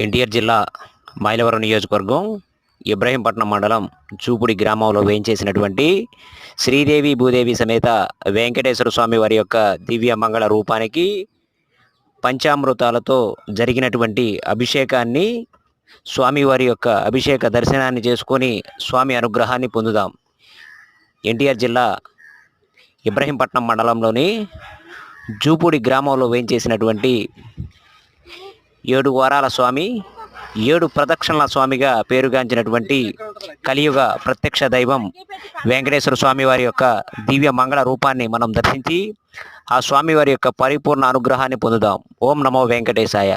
ఎన్టీఆర్ జిల్లా మైలవరం నియోజకవర్గం ఇబ్రహీంపట్నం మండలం చూపుడి గ్రామంలో వేయించేసినటువంటి శ్రీదేవి భూదేవి సమేత వెంకటేశ్వర స్వామి వారి యొక్క దివ్య మంగళ రూపానికి పంచామృతాలతో జరిగినటువంటి అభిషేకాన్ని స్వామివారి యొక్క అభిషేక దర్శనాన్ని చేసుకొని స్వామి అనుగ్రహాన్ని పొందుదాం. ఎన్టీఆర్ జిల్లా ఇబ్రహీంపట్నం మండలంలోని జూపూడి గ్రామంలో వేయించేసినటువంటి 7 వారాల స్వామి, 7 ప్రదక్షిణల స్వామిగా పేరుగాంచినటువంటి కలియుగ ప్రత్యక్ష దైవం వెంకటేశ్వర స్వామి వారి యొక్క దివ్య మంగళ రూపాన్ని మనం దర్శించి ఆ స్వామి వారి యొక్క పరిపూర్ణ అనుగ్రహాన్ని పొందుదాం. ఓం నమో వెంకటేశాయ.